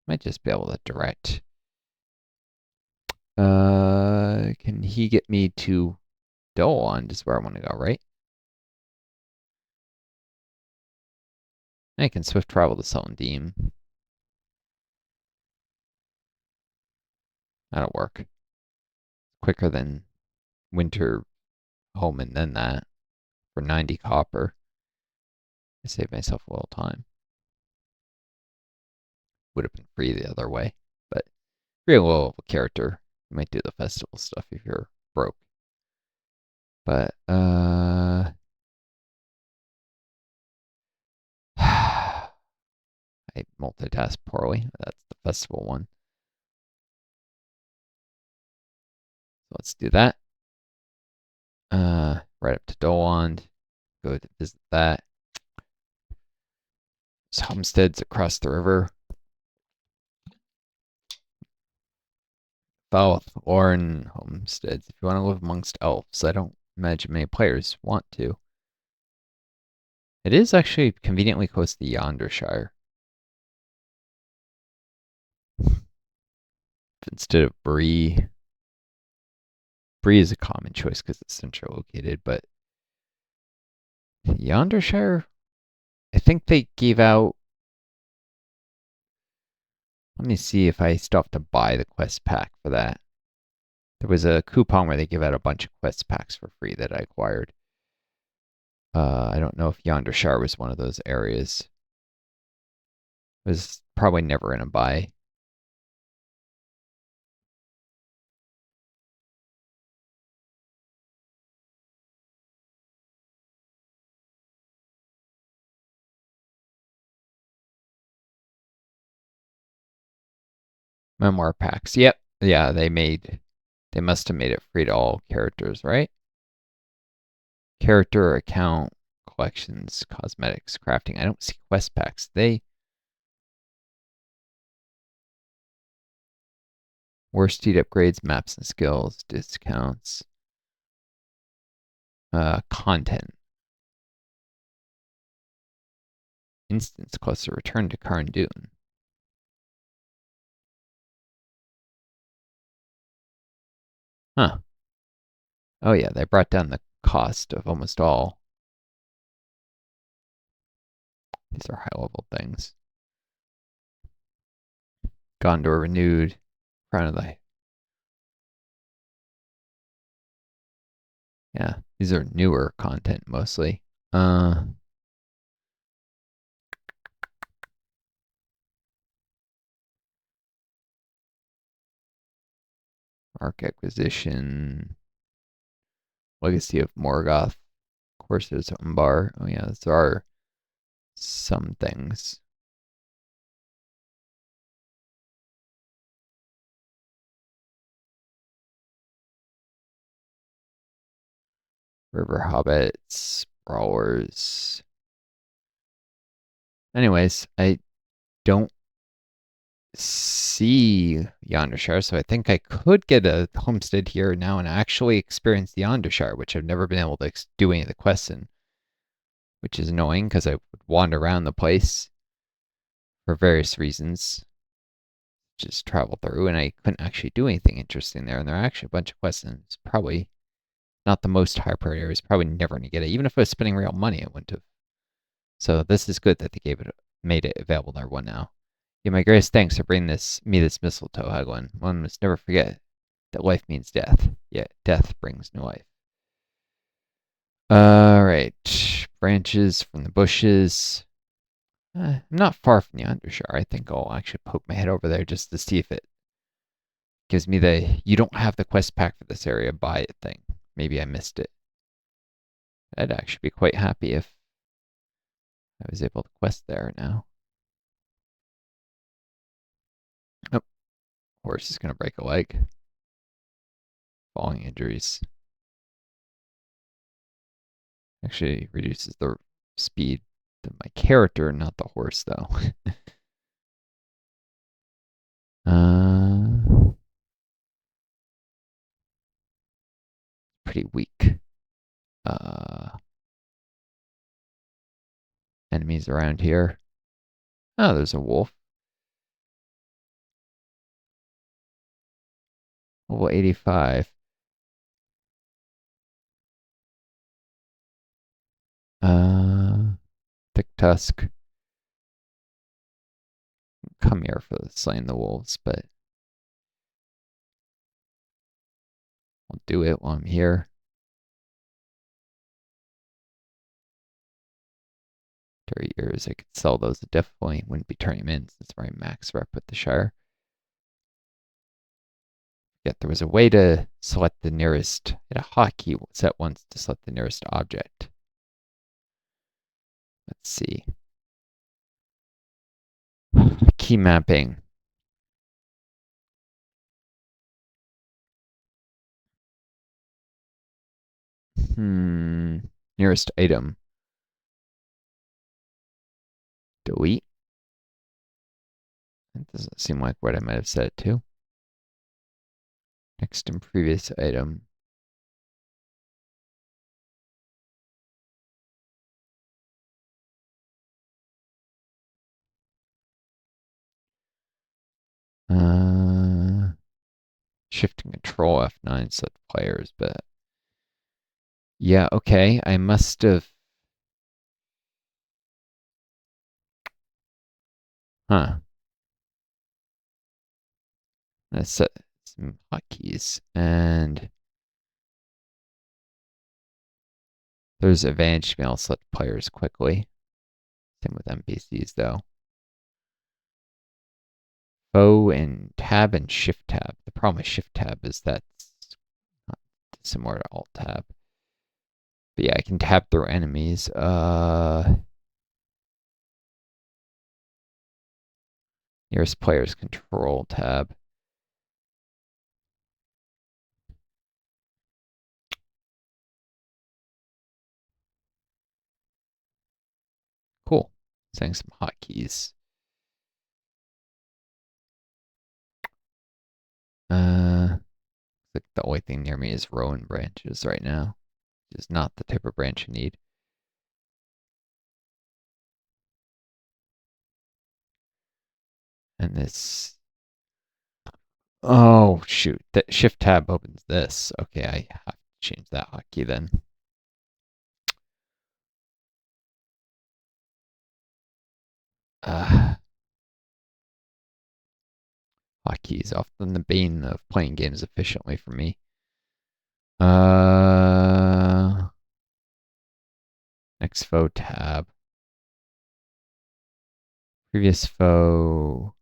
Might just be able to direct. Can he get me to Dolan? Is where I want to go, right? I can swift travel to Celandine. That'll work. Quicker than Winter Home and then that for 90 copper. I saved myself a little time. Would have been free the other way, but real low character. You might do the festival stuff if you're broke. But I multitask poorly. That's the festival one. So let's do that. Right up to Doland. Go to visit that. There's homesteads across the river. South Orin homesteads. If you want to live amongst elves, I don't imagine many players want to. It is actually conveniently close to Yondershire. Instead of Bree. Bree is a common choice because it's central located, but Yondershire, I think they gave out. Let me see if I still have to buy the quest pack for that. There was a coupon where they give out a bunch of quest packs for free that I acquired. I don't know if Yondershire was one of those areas. It was probably never in a buy. Memoir packs. Yep. Yeah, they must have made it free to all characters, right? Character account, collections, cosmetics, crafting. I don't see quest packs. They Worsted upgrades, maps and skills, discounts, content. Instance cluster, return to Karndun. Huh. Oh yeah, they brought down the cost of almost all. These are high level things. Gondor renewed. Crown of the. Yeah, these are newer content mostly. Arc acquisition. Legacy of Morgoth. Courses Umbar. Oh yeah, there are some things. River Hobbits, Brawlers. Anyways, I don't see Yondershire, so I think I could get a homestead here now and actually experience the Yondershire, which I've never been able to do any of the quests in, which is annoying because I would wander around the place for various reasons, just travel through, and I couldn't actually do anything interesting there. And there are actually a bunch of quests, and it's probably not the most high priority area. It's probably never going to get it. Even if I was spending real money, I wouldn't have. So this is good that they made it available to everyone now. Yeah, my greatest thanks for bringing me this mistletoe, Hagwin. One must never forget that life means death, yet death brings new life. Alright. Branches from the bushes. I'm not far from the Undershire. I think I'll actually poke my head over there just to see if it gives me the you don't have the quest pack for this area, buy it thing. Maybe I missed it. I'd actually be quite happy if I was able to quest there now. Oh, horse is going to break a leg. Falling injuries. Actually reduces the speed of my character, not the horse, though. Pretty weak. Enemies around here. Oh, there's a wolf. Level 85. Thick Tusk. Come here for slaying the wolves, but I'll do it while I'm here. 30 years, I could sell those. I definitely wouldn't be turning them in since my max rep with the Shire. Yet there was a way to select the nearest, a hotkey set once to select the nearest object. Let's see. Key mapping. Nearest item. Delete. That doesn't seem like what I might have set it to. Next and previous item. Shift and Control F9 set players, but yeah, okay. I must have. Huh. Let's set some hotkeys. And there's advantage to being able to select players quickly. Same with NPCs, though. O and Tab and Shift Tab. The problem with Shift Tab is that's not similar to Alt Tab. But yeah, I can tab through enemies. Nearest player's Control Tab. Cool. Setting some hotkeys. Like the only thing near me is rowan branches right now. Which is not the type of branch you need. And this. Oh shoot! The Shift Tab opens this. Okay, I have to change that hotkey then. Hotkey is often the bane of playing games efficiently for me. Next foe tab. Previous foe.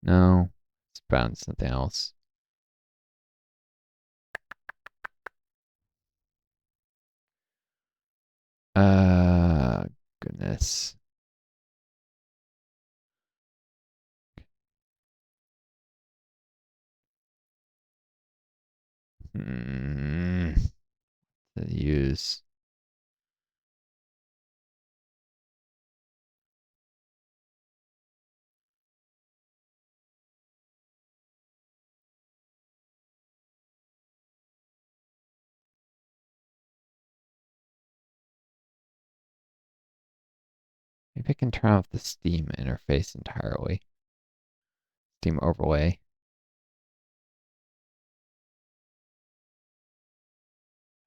No, it's bound something else. Goodness. To use. Maybe I can turn off the Steam interface entirely. Steam overlay.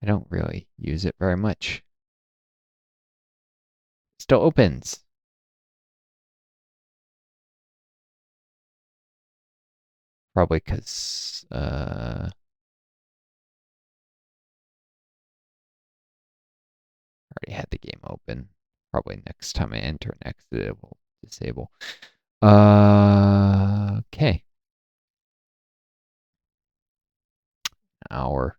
I don't really use it very much. Still opens. Probably because I already had the game open. Probably next time I enter and exit it will disable. Okay. Hour.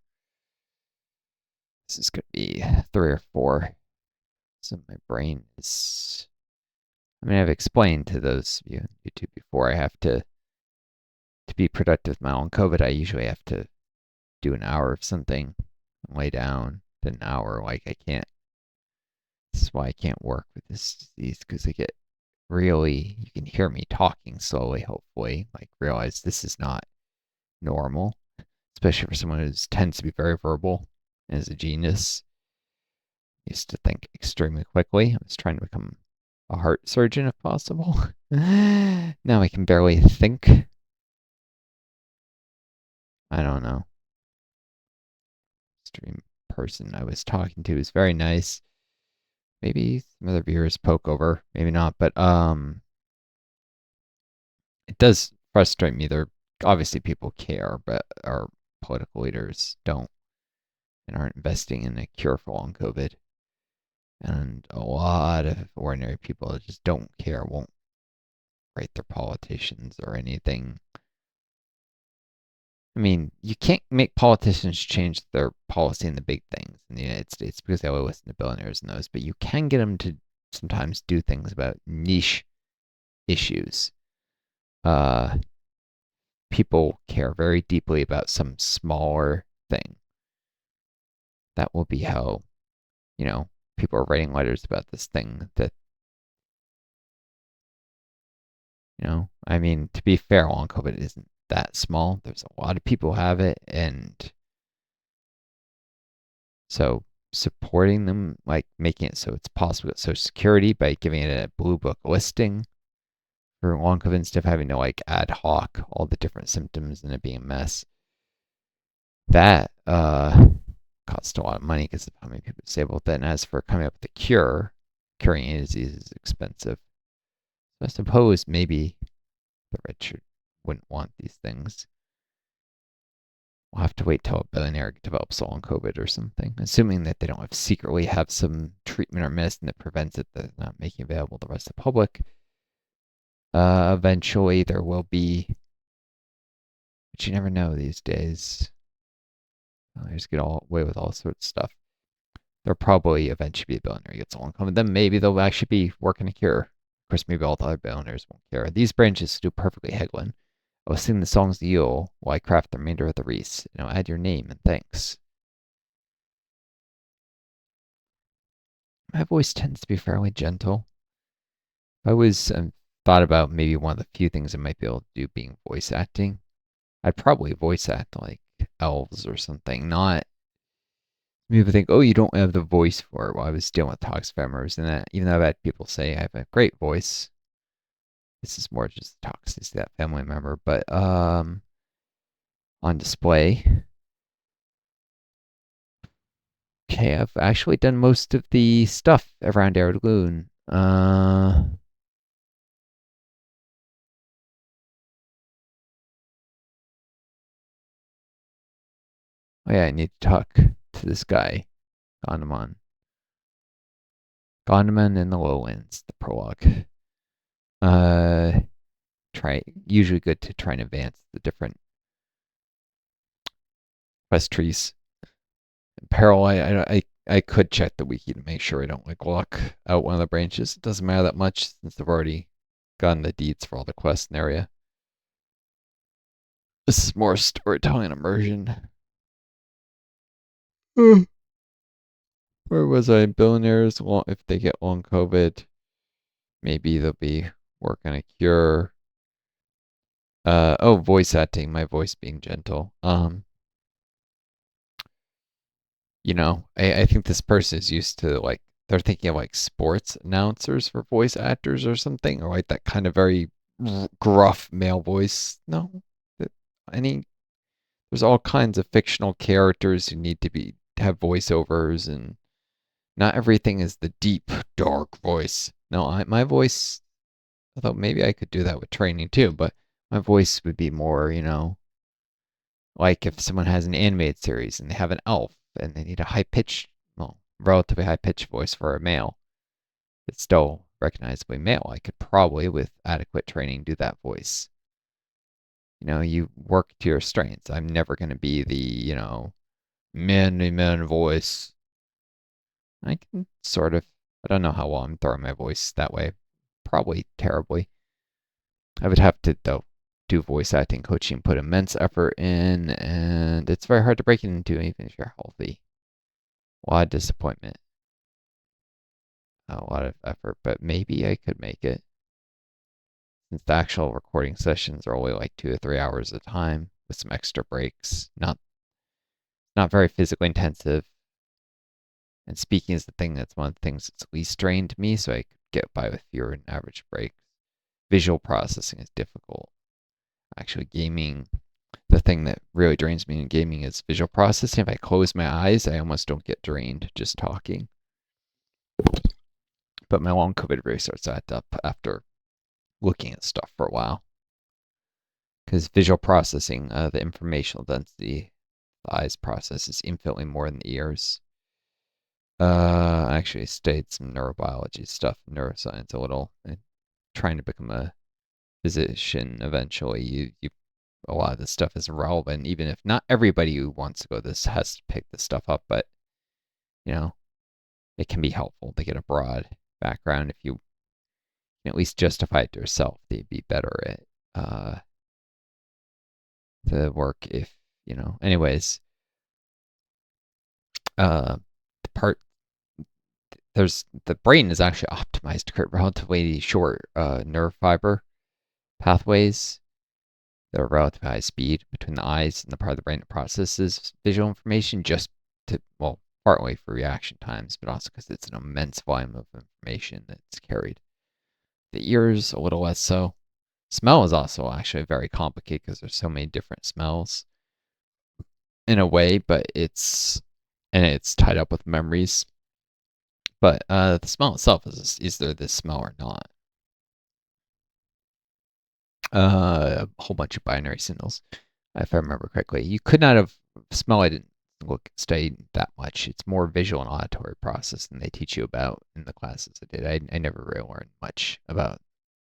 This is gonna be 3 or 4. So my brain is. I mean, I've explained to those of you on YouTube before. I have to be productive with my own COVID. I usually have to do an hour of something, and lay down, then an hour. Like I can't. This is why I can't work with this disease because I get really. You can hear me talking slowly. Hopefully, like realize this is not normal, especially for someone who tends to be very verbal and is a genius. Used to think extremely quickly. I was trying to become a heart surgeon if possible. Now I can barely think. I don't know. Stream person I was talking to is very nice. Maybe some other viewers poke over, maybe not, but it does frustrate me. There obviously people care, but our political leaders don't and aren't investing in a cure for long COVID. And a lot of ordinary people just don't care, won't write their politicians or anything. I mean, you can't make politicians change their policy in the big things in the United States because they only listen to billionaires and those, but you can get them to sometimes do things about niche issues. Uh, People care very deeply about some smaller thing. That will be how, you know, people are writing letters about this thing that, I mean, to be fair, long COVID isn't that small. There's a lot of people who have it, and so supporting them, like making it so it's possible to get Social Security by giving it a blue book listing for long COVID instead of having to like ad hoc all the different symptoms and it being a mess. That cost a lot of money because of how many people disabled. Then as for coming up with a cure, curing any disease is expensive. So I suppose maybe the rich wouldn't want these things. We'll have to wait till a billionaire develops long COVID or something, assuming that they don't secretly have some treatment or medicine that prevents it, that's not making available to the rest of the public. Eventually, there will be, but you never know these days. They just get all away with all sorts of stuff. There'll probably eventually be a billionaire who gets along with them. Then maybe they'll actually be working a cure. Of course, maybe all the other billionaires won't care. These branches do perfectly, Heglin. I will sing the songs to you while I craft the remainder of the wreath. Add your name and thanks. My voice tends to be fairly gentle. I was thought about maybe one of the few things I might be able to do being voice acting. I'd probably voice act like elves or something, not people think, oh, you don't have the voice for it. Well, I was dealing with toxic members, and that, even though I've had people say I have a great voice, this is more just toxicity to that family member. But on display, okay, I've actually done most of the stuff around Aerodloon. Oh yeah, I need to talk to this guy, Gondamon. Gondamon in the Lowlands, the prologue. Uh, usually good to try and advance the different quest trees. In peril, I could check the wiki to make sure I don't like lock out one of the branches. It doesn't matter that much since I've already gotten the deeds for all the quests in the area. This is more storytelling immersion. Where was I? Billionaires, well, if they get long COVID, maybe they'll be working a cure. Voice acting, my voice being gentle. I think this person is used to like they're thinking of like sports announcers for voice actors or something, or like that kind of very gruff male voice. No, that any there's all kinds of fictional characters who need to be have voiceovers, and not everything is the deep, dark voice. No, my voice, although maybe I could do that with training too, but my voice would be more, like if someone has an animated series and they have an elf and they need a high pitched, well, relatively high pitched voice for a male, it's still recognizably male. I could probably, with adequate training, do that voice. You work to your strengths. I'm never going to be the, manly man voice. I can sort of, I don't know how well I'm throwing my voice that way. Probably terribly. I would have to, though, do voice acting coaching, put immense effort in, and it's very hard to break it into even if you're healthy. A lot of disappointment, a lot of effort, but maybe I could make it. Since the actual recording sessions are only like 2 to 3 hours at a time with some extra breaks, not very physically intensive. And speaking is the thing that's one of the things that's least drained me, so I could get by with fewer than average breaks. Visual processing is difficult. Actually, gaming, the thing that really drains me in gaming is visual processing. If I close my eyes, I almost don't get drained just talking. But my long COVID really starts to act up after looking at stuff for a while. Because visual processing, the informational density the eyes process is infinitely more than the ears. I actually studied some neurobiology stuff, neuroscience a little, and trying to become a physician eventually. A lot of this stuff is relevant, even if not everybody who wants to go this has to pick this stuff up, but you know, it can be helpful to get a broad background if you can at least justify it to yourself. They'd be better at the work if anyways. The part there's the brain is actually optimized to create relatively short nerve fiber pathways that are relatively high speed between the eyes and the part of the brain that processes visual information, just to, well, partly for reaction times, but also because it's an immense volume of information that's carried. The ears, a little less so. Smell is also actually very complicated because there's so many different smells in a way, but it's tied up with memories. But the smell itself is there this smell or not? A whole bunch of binary signals, if I remember correctly. You could not have smell. I didn't study that much. It's more visual and auditory process than they teach you about in the classes I did. I never really learned much about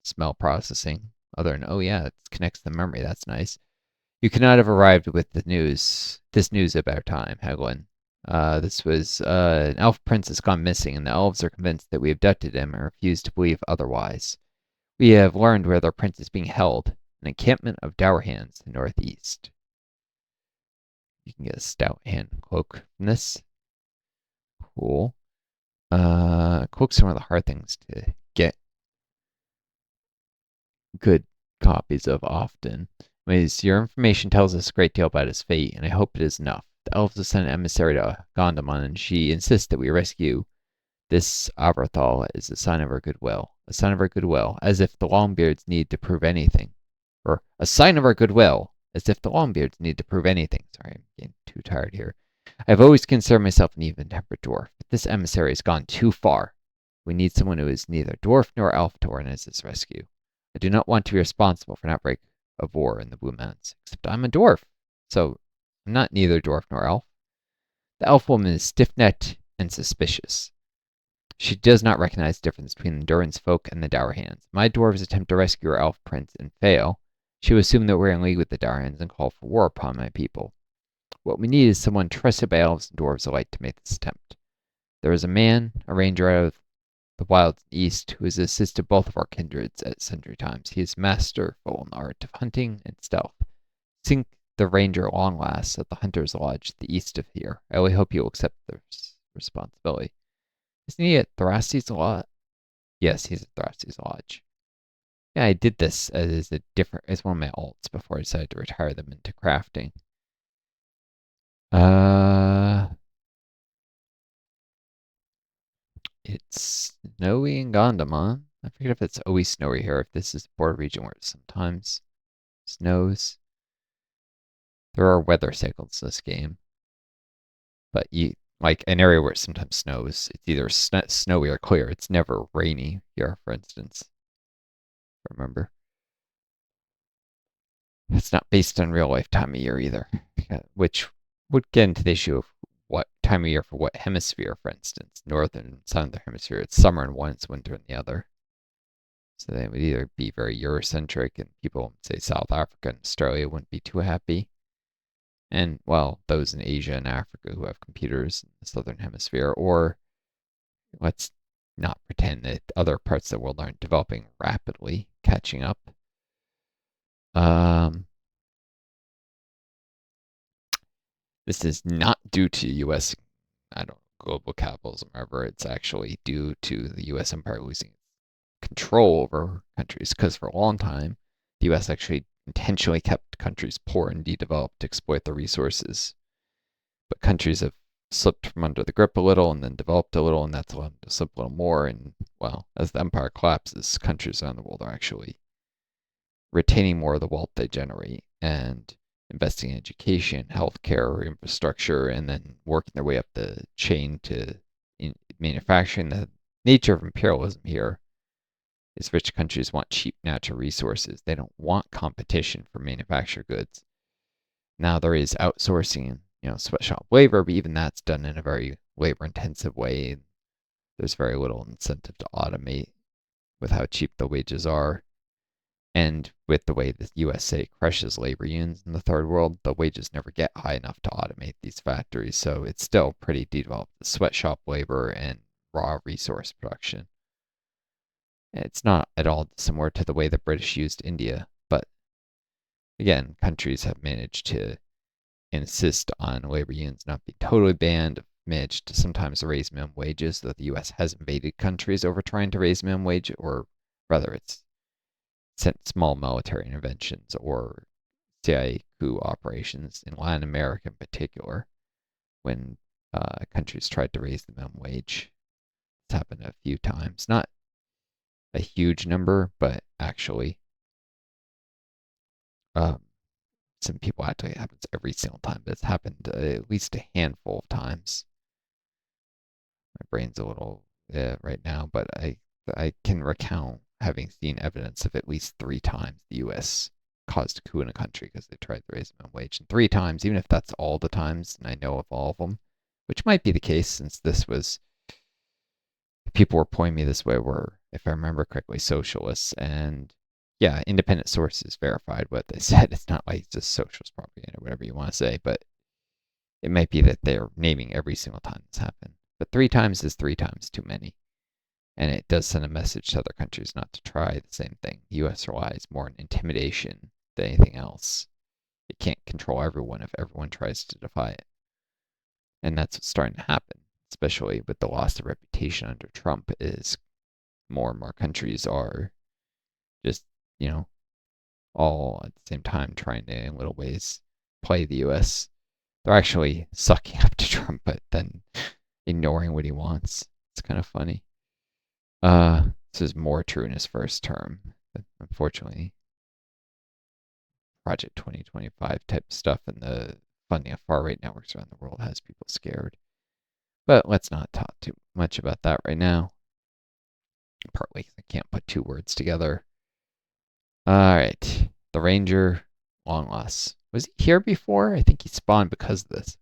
smell processing other than, oh yeah, it connects to the memory. That's nice. You could not have arrived with this news at a better time, Hagelin. This was an elf prince has gone missing, and the elves are convinced that we abducted him and refuse to believe otherwise. We have learned where the prince is being held, an encampment of dour hands to the northeast. You can get a stout hand cloak from this. Cool. Cloaks are one of the hard things to get good copies of often. Anyways, your information tells us a great deal about his fate, and I hope it is enough. The elves have sent an emissary to Gondamon, and she insists that we rescue this Aberthal as a sign of her goodwill. A sign of her goodwill, as if the Longbeards need to prove anything. Or a sign of our goodwill, as if the Longbeards need to prove anything. Sorry, I'm getting too tired here. I've always considered myself an even-tempered dwarf, but this emissary has gone too far. We need someone who is neither dwarf nor elf to organize this rescue. I do not want to be responsible for an outbreak of war in the Blue Mountains, except I'm a dwarf, so I'm not neither dwarf nor elf. The elf woman is stiff-necked and suspicious. She does not recognize the difference between the Durin's folk and the Dour Hands. My dwarves attempt to rescue our elf prince and fail. She will assume that we're in league with the Dour Hands and call for war upon my people. What we need is someone trusted by elves and dwarves alike to make this attempt. There is a man, a ranger out of the wilds east, who has assisted both of our kindreds at sundry times. He is masterful in the art of hunting and stealth. Sink the ranger long last at the hunter's lodge to the east of here. I only hope you will accept this responsibility. Isn't he at Thrasty's Lodge? Yes, he's at Thrasty's Lodge. Yeah, I did this as one of my alts before I decided to retire them into crafting. It's snowy in Gondamon. I forget if it's always snowy here, if this is the border region where it sometimes snows. There are weather cycles in this game. But like an area where it sometimes snows, it's either snowy or clear. It's never rainy here, for instance. Remember? It's not based on real life time of year either, which would get into the issue of what time of year for what hemisphere, for instance. Northern and southern hemisphere, it's summer in one, it's winter in the other. So they would either be very Eurocentric, and people in, say, South Africa and Australia wouldn't be too happy. And, well, those in Asia and Africa who have computers in the southern hemisphere, or let's not pretend that other parts of the world aren't developing rapidly, catching up. This is not due to U.S. global capitalism. However, it's actually due to the U.S. empire losing control over countries. Because for a long time, the U.S. actually intentionally kept countries poor and developed to exploit their resources. But countries have slipped from under the grip a little and then developed a little, and that's allowed them to slip a little more. And, well, as the empire collapses, countries around the world are actually retaining more of the wealth they generate and investing in education, healthcare, infrastructure, and then working their way up the chain to manufacturing. The nature of imperialism here is rich countries want cheap natural resources. They don't want competition for manufactured goods. Now there is outsourcing, sweatshop labor, but even that's done in a very labor-intensive way. There's very little incentive to automate with how cheap the wages are. And with the way the USA crushes labor unions in the third world, the wages never get high enough to automate these factories. So it's still pretty developed, the sweatshop labor and raw resource production. It's not at all similar to the way the British used India, but again, countries have managed to insist on labor unions not being totally banned, managed to sometimes raise minimum wages, though the US has invaded countries over trying to raise minimum wage, or rather, it's sent small military interventions or CIA coup operations in Latin America in particular when countries tried to raise the minimum wage. It's happened a few times. Not a huge number, but actually some people act like it happens every single time, but it's happened at least a handful of times. My brain's a little right now, but I can recount having seen evidence of at least 3 times the U.S. caused a coup in a country because they tried to raise the minimum wage. And 3 times, even if that's all the times, and I know of all of them, which might be the case since this was, people were pointing me this way were, if I remember correctly, socialists. And yeah, independent sources verified what they said. It's not like just socialist propaganda, whatever you want to say, but it might be that they're naming every single time this happened. But 3 times is 3 times too many. And it does send a message to other countries not to try the same thing. The U.S. relies more on intimidation than anything else. It can't control everyone if everyone tries to defy it. And that's what's starting to happen, especially with the loss of reputation under Trump, is more and more countries are just, all at the same time trying to, in little ways, play the U.S. They're actually sucking up to Trump, but then ignoring what he wants. It's kind of funny. This is more true in his first term. But unfortunately, Project 2025 type stuff and the funding of far-right networks around the world has people scared. But let's not talk too much about that right now. Partly because I can't put 2 words together. Alright. The Ranger, long lost. Was he here before? I think he spawned because of this.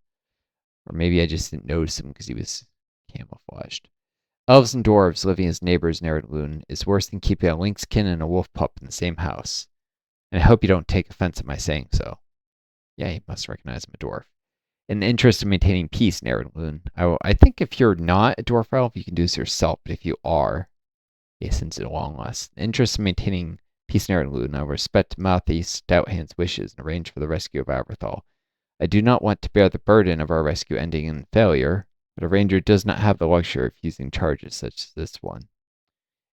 Or maybe I just didn't notice him because he was camouflaged. Elves and dwarves living as neighbors in Eredlune is worse than keeping a lynxkin and a wolf pup in the same house. And I hope you don't take offense at my saying so. Yeah, you must recognize I'm a dwarf. In the interest of maintaining peace in Eredlune, I think if you're not a dwarf elf, you can do this yourself. But if you are, since at long last, in the interest of maintaining peace in Eredlune, I will respect Malthy Stouthand's wishes and arrange for the rescue of Aberthal. I do not want to bear the burden of our rescue ending in failure, but a ranger does not have the luxury of refusing charges such as this one.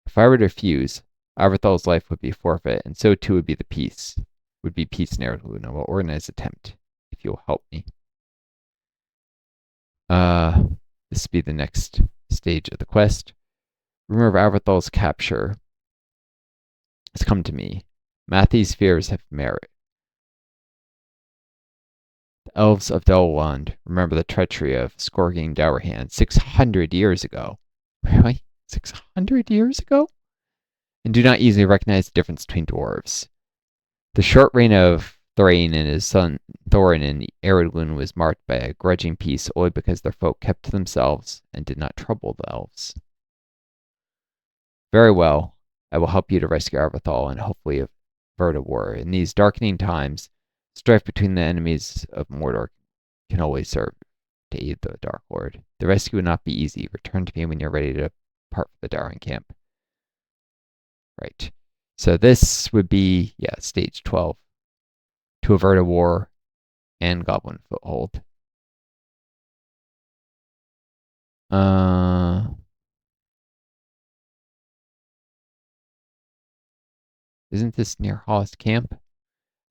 If I were to refuse, Aberthal's life would be forfeit, and so too would be peace in Eredlune. I will organize an attempt, if you will help me. This will be the next stage of the quest. Rumor of Aberthal's capture has come to me. Matthie's fears have merit. The elves of Delwand remember the treachery of Skorgane Dourhand 600 years ago. Really? 600 years ago? And do not easily recognize the difference between dwarves. The short reign of Thrain and his son Thorin in Eredlune was marked by a grudging peace only because their folk kept to themselves and did not trouble the elves. Very well, I will help you to rescue Aberthal and hopefully avert a war. In these darkening times, strife between the enemies of Mordor can always serve to aid the Dark Lord. The rescue will not be easy. Return to me when you're ready to part for the Darwin camp. Right. So this would be, stage 12. To avert a war and Goblin Foothold. Isn't this near Hollis Camp?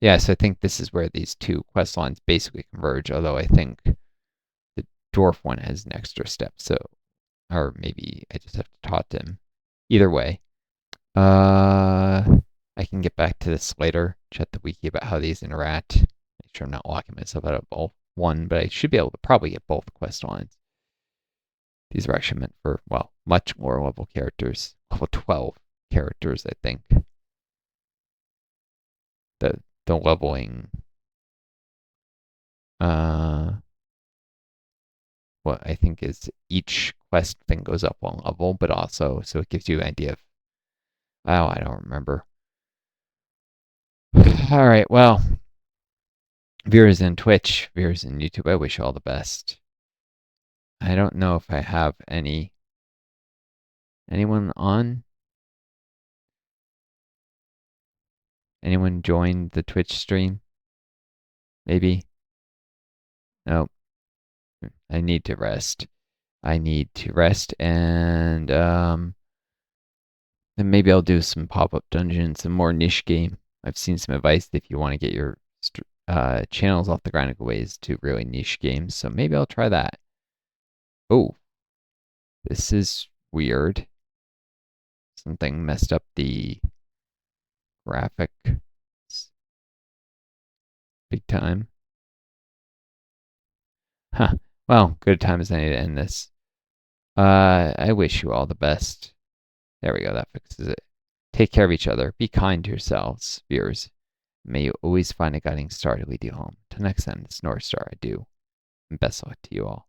Yes, I think this is where these 2 quest lines basically converge, although I think the dwarf one has an extra step, so or maybe I just have to taunt him. Either way. I can get back to this later. Check the wiki about how these interact. Make sure I'm not locking myself out of all one, but I should be able to probably get both quest lines. These are actually meant for, well, much lower level characters. Level 12 characters, I think. The leveling what I think is each quest thing goes up one level, but also so it gives you an idea of I don't remember. All right, well, viewers in Twitch, viewers in YouTube, I wish you all the best. I don't know if I have anyone on. Anyone joined the Twitch stream? Maybe. No. I need to rest. I need to rest, and then maybe I'll do some pop-up dungeons, some more niche game. I've seen some advice if you want to get your channels off the ground in ways to really niche games, so maybe I'll try that. Oh, this is weird. Something messed up the graphic big time. Huh. Well, good time as any to end this. I wish you all the best. There we go. That fixes it. Take care of each other. Be kind to yourselves, viewers. May you always find a guiding star to lead you home. Till next time, it's Northstar. I do. And best luck to you all.